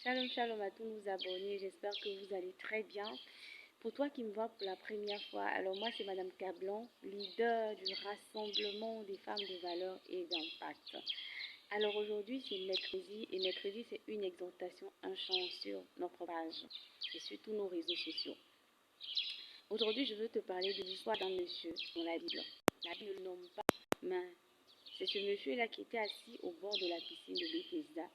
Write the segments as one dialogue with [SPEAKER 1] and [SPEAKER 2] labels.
[SPEAKER 1] Shalom, shalom à tous nos abonnés. J'espère que vous allez très bien. Pour toi qui me vois pour la première fois, alors moi c'est Madame Cablan, leader du rassemblement des femmes de valeur et d'impact. Alors aujourd'hui c'est mercredi et mercredi c'est une exhortation, un chant sur notre page et sur tous nos réseaux sociaux. Aujourd'hui je veux te parler de l'histoire d'un monsieur dans la Bible. La Bible ne le nomme pas, mais c'est ce monsieur-là qui était assis au bord de la piscine de Bethesda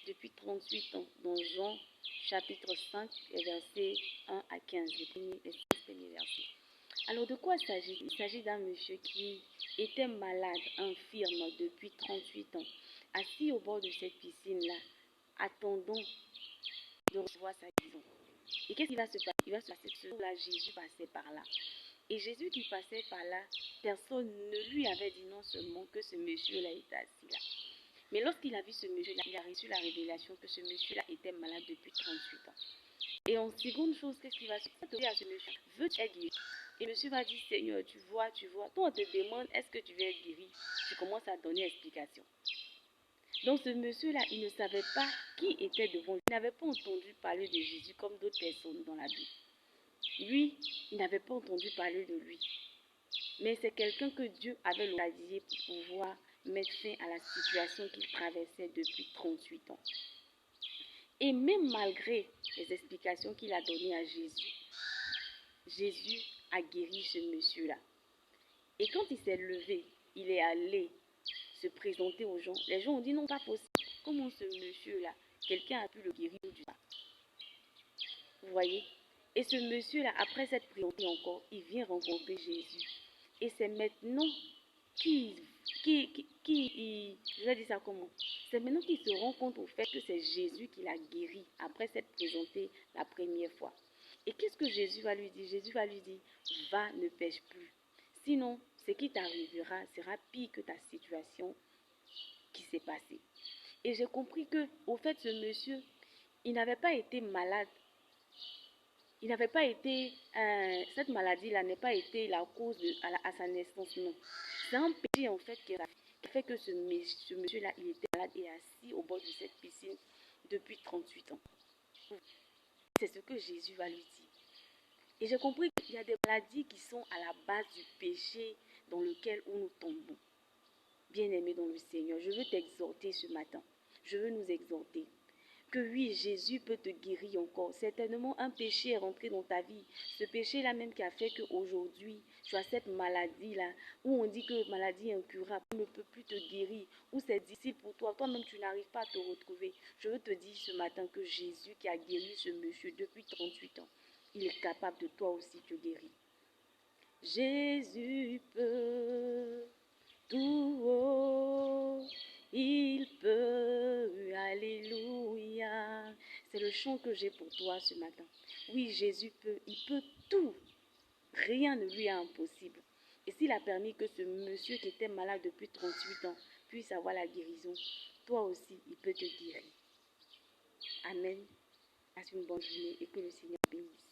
[SPEAKER 1] depuis 38 ans, dans Jean chapitre 5, versets 1 à 15, les 15 premiers versets. Alors de quoi s'agit-il? Il s'agit d'un monsieur qui était malade, infirme depuis 38 ans, assis au bord de cette piscine-là, attendant de recevoir sa guérison. Et qu'est-ce qui va se passer? Il va se passer que ce jour-là, Jésus passait par là. Et Jésus qui passait par là, personne ne lui avait dit non seulement que ce monsieur-là était assis là. Mais lorsqu'il a vu ce monsieur-là, il a reçu la révélation que ce monsieur-là était malade depuis 38 ans. Et en seconde chose, qu'est-ce qu'il va se passer à ce monsieur? Veux-tu être guéri? Et le monsieur va dire, Seigneur, tu vois. Toi, on te demande, est-ce que tu veux être guéri? Tu commences à donner explication. Donc ce monsieur-là, il ne savait pas qui était devant lui. Il n'avait pas entendu parler de Jésus comme d'autres personnes dans la Bible. Lui, il n'avait pas entendu parler de lui. Mais c'est quelqu'un que Dieu avait localisé pour pouvoir mettre fin à la situation qu'il traversait depuis 38 ans. Et même malgré les explications qu'il a données à Jésus, Jésus a guéri ce monsieur-là. Et quand il s'est levé, il est allé se présenter aux gens. Les gens ont dit non, pas possible. Comment ce monsieur-là, quelqu'un a pu le guérir du ça? Vous voyez? Et ce monsieur-là, après s'être présenté encore, il vient rencontrer Jésus. Et c'est maintenant je vais dire ça comment? C'est maintenant qu'il se rend compte au fait que c'est Jésus qui l'a guéri après s'être présenté la première fois. Et qu'est-ce que Jésus va lui dire? Jésus va lui dire, va, ne pêche plus. Sinon, ce qui t'arrivera sera pire que ta situation qui s'est passée. Et j'ai compris que, au fait, ce monsieur, il n'avait pas été malade. Il n'avait pas été, cette maladie-là n'a pas été la cause à sa naissance, non. C'est un péché en fait qui a fait que ce monsieur-là, il était malade et assis au bord de cette piscine depuis 38 ans. C'est ce que Jésus va lui dire. Et j'ai compris qu'il y a des maladies qui sont à la base du péché dans lequel nous tombons. Bien-aimé dans le Seigneur, je veux t'exhorter ce matin. Je veux nous exhorter. Que oui, Jésus peut te guérir encore. Certainement, un péché est rentré dans ta vie. Ce péché-là même qui a fait qu'aujourd'hui, tu as cette maladie-là, où on dit que maladie incurable, on ne peut plus te guérir, où c'est difficile pour toi, toi-même tu n'arrives pas à te retrouver. Je veux te dire ce matin que Jésus qui a guéri ce monsieur depuis 38 ans, il est capable de toi aussi te guérir. Jésus peut tout haut, il peut, alléluia. C'est le chant que j'ai pour toi ce matin. Oui, Jésus peut, il peut tout. Rien ne lui est impossible. Et s'il a permis que ce monsieur qui était malade depuis 38 ans puisse avoir la guérison, toi aussi, il peut te guérir. Amen. Passe une bonne journée et que le Seigneur bénisse.